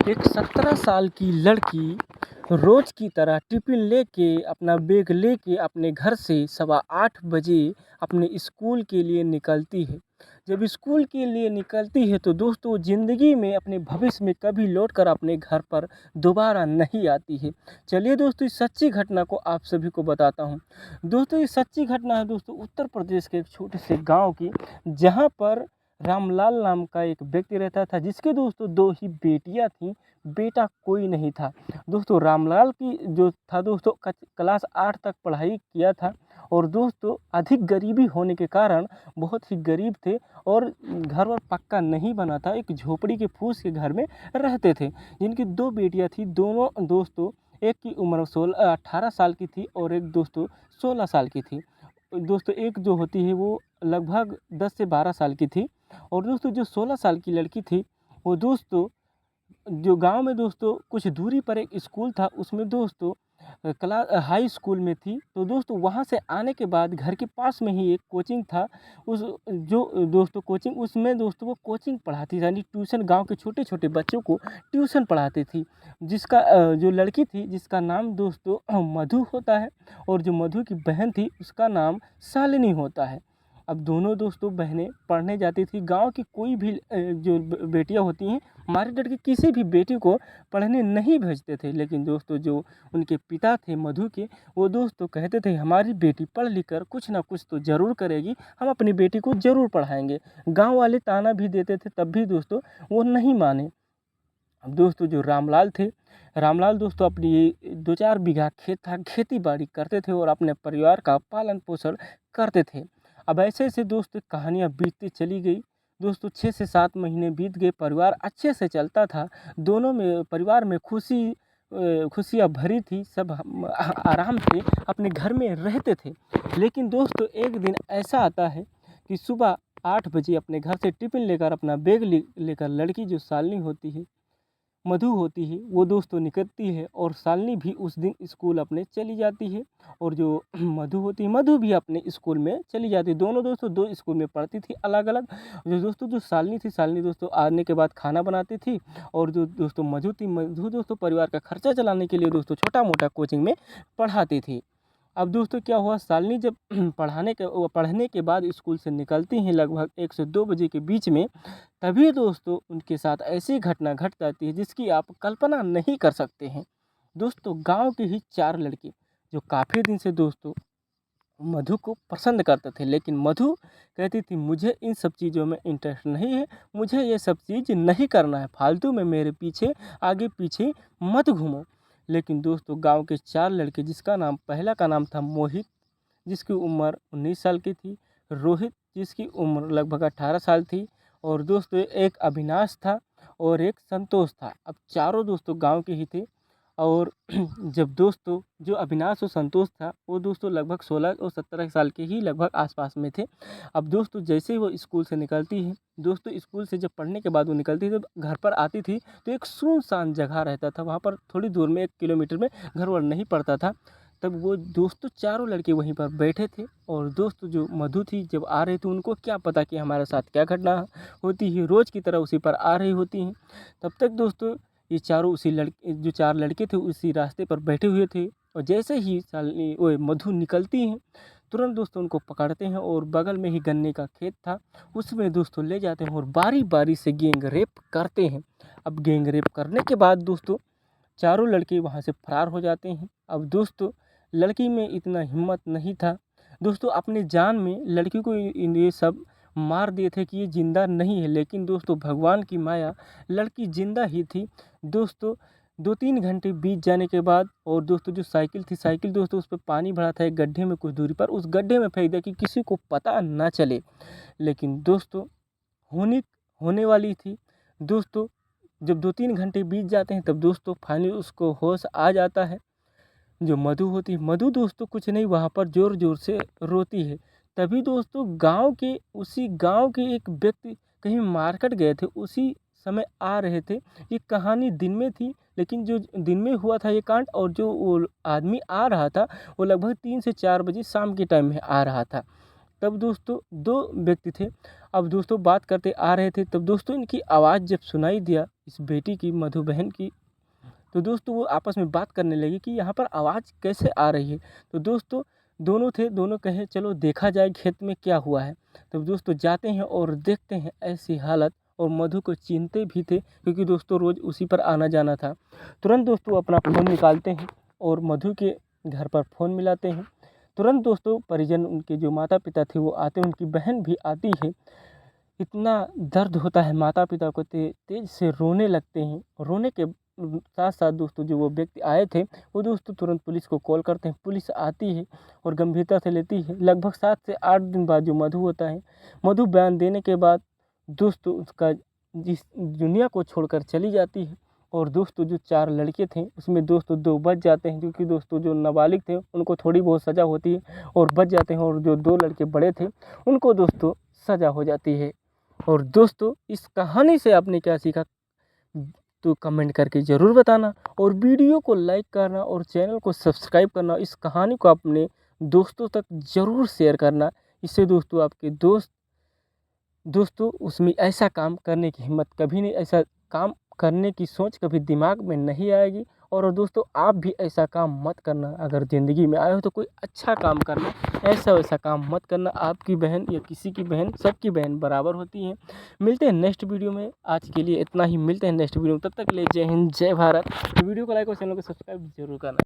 एक 17 साल की लड़की रोज की तरह टिफिन लेके अपना बैग लेके अपने घर से 8:15 बजे अपने स्कूल के लिए निकलती है। जब स्कूल के लिए निकलती है तो दोस्तों ज़िंदगी में अपने भविष्य में कभी लौटकर अपने घर पर दोबारा नहीं आती है। चलिए दोस्तों इस सच्ची घटना को आप सभी को बताता हूँ। दोस्तों ये सच्ची घटना है दोस्तों उत्तर प्रदेश के एक छोटे से गाँव की, जहाँ पर रामलाल नाम का एक व्यक्ति रहता था, जिसके दोस्तों 2 ही बेटियाँ थीं, बेटा कोई नहीं था। दोस्तों रामलाल की जो था दोस्तों क्लास 8 तक पढ़ाई किया था, और दोस्तों अधिक गरीबी होने के कारण बहुत ही गरीब थे और घर वर पक्का नहीं बना था, एक झोपड़ी के फूस के घर में रहते थे। जिनकी 2 बेटियाँ थी, दोनों दोस्तों एक की उम्र 18 साल की थी और एक दोस्तों 16 साल की थी। दोस्तों एक जो होती है वो लगभग 10 से 12 साल की थी, और दोस्तों जो 16 साल की लड़की थी वो दोस्तों जो गांव में दोस्तों कुछ दूरी पर एक स्कूल था, उसमें दोस्तों हाई स्कूल में थी। तो दोस्तों वहां से आने के बाद घर के पास में ही एक कोचिंग था, उस जो दोस्तों कोचिंग उसमें दोस्तों वो कोचिंग पढ़ाती थी, यानी ट्यूशन, गांव के छोटे छोटे बच्चों को ट्यूशन पढ़ाती थी। जिसका जो लड़की थी जिसका नाम दोस्तों मधु होता है, और जो मधु की बहन थी उसका नाम शालिनी होता है। अब दोनों दोस्तों बहनें पढ़ने जाती थी। गांव की कोई भी जो बेटियां होती हैं, मारे डर के किसी भी बेटी को पढ़ने नहीं भेजते थे, लेकिन दोस्तों जो उनके पिता थे मधु के, वो दोस्तों कहते थे हमारी बेटी पढ़ लिख कर कुछ ना कुछ तो ज़रूर करेगी, हम अपनी बेटी को ज़रूर पढ़ाएंगे। गांव वाले ताना भी देते थे, तब भी दोस्तों वो नहीं माने। अब दोस्तों जो रामलाल थे, रामलाल दोस्तों अपनी ये 2-4 बीघा खेत था, खेती बाड़ी करते थे और अपने परिवार का पालन पोषण करते थे। अब ऐसे ऐसे दोस्तों कहानियाँ बीतती चली गई। दोस्तों 6 से 7 महीने बीत गए, परिवार अच्छे से चलता था, दोनों में परिवार में खुशियाँ भरी थी, सब आराम से अपने घर में रहते थे। लेकिन दोस्तों एक दिन ऐसा आता है कि सुबह 8 बजे अपने घर से टिफ़िन लेकर, अपना बैग लेकर लड़की जो शालिनी होती है, मधु होती है, वो दोस्तों निकलती है, और शालिनी भी उस दिन स्कूल अपने चली जाती है, और जो मधु होती है, मधु भी अपने स्कूल में चली जाती है। दोनों दोस्तों 2 स्कूल में पढ़ती थी अलग अलग। जो दोस्तों जो शालिनी थी, शालिनी दोस्तों आने के बाद खाना बनाती थी, और जो दोस्तों मधु थी, मधु दोस्तों परिवार का खर्चा चलाने के लिए दोस्तों छोटा मोटा कोचिंग में पढ़ाती थी। अब दोस्तों क्या हुआ, शालिनी जब पढ़ने के बाद स्कूल से निकलती हैं लगभग 1 से 2 बजे के बीच में, तभी दोस्तों उनके साथ ऐसी घटना घट जाती है जिसकी आप कल्पना नहीं कर सकते हैं। दोस्तों गांव के ही 4 लड़के जो काफ़ी दिन से दोस्तों मधु को पसंद करते थे, लेकिन मधु कहती थी मुझे इन सब चीज़ों में इंटरेस्ट नहीं है, मुझे ये सब चीज़ नहीं करना है, फालतू में मेरे पीछे आगे पीछे मत घूमो। लेकिन दोस्तों गांव के 4 लड़के, जिसका नाम, पहला का नाम था मोहित, जिसकी उम्र 19 साल की थी, रोहित जिसकी उम्र लगभग 18 साल थी, और दोस्तों एक अविनाश था और एक संतोष था। अब चारों दोस्तों गांव के ही थे, और जब दोस्तों जो अविनाश और संतोष था वो दोस्तों लगभग 16 और 17 साल के ही लगभग आसपास में थे। अब दोस्तों जैसे ही वो स्कूल से निकलती है, दोस्तों स्कूल से जब पढ़ने के बाद वो निकलती थी, जब घर पर आती थी तो एक सुनसान जगह रहता था, वहाँ पर थोड़ी दूर में 1 किलोमीटर में घर वर नहीं पड़ता था। तब वो दोस्तों चारों लड़के वहीं पर बैठे थे, और दोस्तों जो मधु थी जब आ रही थी, उनको क्या पता कि हमारे साथ क्या घटना होती है, रोज़ की तरह उसी पर आ रही होती हैं। तब तक दोस्तों ये चारों उसी लड़के, जो 4 लड़के थे उसी रास्ते पर बैठे हुए थे, और जैसे ही शालिनी ओए मधु निकलती हैं, तुरंत दोस्तों उनको पकड़ते हैं, और बगल में ही गन्ने का खेत था, उसमें दोस्तों ले जाते हैं और बारी बारी से गैंग रेप करते हैं। अब गैंग रेप करने के बाद दोस्तों चारों लड़के वहाँ से फरार हो जाते हैं। अब दोस्तों लड़की में इतना हिम्मत नहीं था, दोस्तों अपने जान में लड़की को ये सब मार दिए थे कि ये ज़िंदा नहीं है, लेकिन दोस्तों भगवान की माया, लड़की ज़िंदा ही थी। दोस्तों 2-3 घंटे बीत जाने के बाद, और दोस्तों जो साइकिल दोस्तों उस पे पानी भरा था एक गड्ढे में कुछ दूरी पर, उस गड्ढे में फेंक दिया कि किसी को पता ना चले। लेकिन दोस्तों होनी होने वाली थी। दोस्तों जब 2-3 घंटे बीत जाते हैं, तब दोस्तों फाइनली उसको होश आ जाता है। जो मधु होती है, मधु दोस्तों कुछ नहीं, वहाँ पर ज़ोर ज़ोर से रोती है। तभी दोस्तों उसी गांव के एक व्यक्ति कहीं मार्केट गए थे, उसी समय आ रहे थे। ये कहानी दिन में थी, लेकिन जो दिन में हुआ था ये कांड, और जो वो आदमी आ रहा था वो लगभग 3 से 4 बजे शाम के टाइम में आ रहा था। तब दोस्तों 2 व्यक्ति थे। अब दोस्तों बात करते आ रहे थे, तब दोस्तों इनकी आवाज़ जब सुनाई दिया इस बेटी की, मधु बहन की, तो दोस्तों वो आपस में बात करने लगे कि यहाँ पर आवाज़ कैसे आ रही है। तो दोस्तों दोनों थे, दोनों कहे चलो देखा जाए खेत में क्या हुआ है। तब दोस्तों जाते हैं और देखते हैं ऐसी हालत, और मधु को चिन्हते भी थे क्योंकि दोस्तों रोज़ उसी पर आना जाना था। तुरंत दोस्तों अपना फ़ोन निकालते हैं और मधु के घर पर फ़ोन मिलाते हैं। तुरंत दोस्तों परिजन, उनके जो माता पिता थे वो आते हैं, उनकी बहन भी आती है। इतना दर्द होता है माता पिता को, तेज़ से रोने लगते हैं। रोने के साथ साथ दोस्तों जो वो व्यक्ति आए थे वो दोस्तों तुरंत पुलिस को कॉल करते हैं। पुलिस आती है और गंभीरता से लेती है। लगभग 7 से 8 दिन बाद जो मधु होता है, मधु बयान देने के बाद दोस्तों उसका जिस दुनिया को छोड़कर चली जाती है। और दोस्तों जो 4 लड़के थे उसमें दोस्तों 2 बच जाते हैं, क्योंकि दोस्तों जो नाबालिग थे उनको थोड़ी बहुत सज़ा होती है और बच जाते हैं, और जो 2 लड़के बड़े थे उनको दोस्तों सज़ा हो जाती है। और दोस्तों इस कहानी से आपने क्या सीखा तो कमेंट करके ज़रूर बताना, और वीडियो को लाइक करना और चैनल को सब्सक्राइब करना। इस कहानी को अपने दोस्तों तक ज़रूर शेयर करना। इससे दोस्तों आपके दोस्तों उसमें ऐसा काम करने की हिम्मत कभी नहीं, ऐसा काम करने की सोच कभी दिमाग में नहीं आएगी। और दोस्तों आप भी ऐसा काम मत करना। अगर ज़िंदगी में आए हो तो कोई अच्छा काम करना, ऐसा वैसा काम मत करना। आपकी बहन या किसी की बहन, सबकी बहन बराबर होती है। मिलते हैं नेक्स्ट वीडियो में, आज के लिए इतना ही। मिलते हैं नेक्स्ट वीडियो में, तब तक के लिए जय हिंद, जय भारत। वीडियो को लाइक और चैनल को सब्सक्राइब जरूर करना।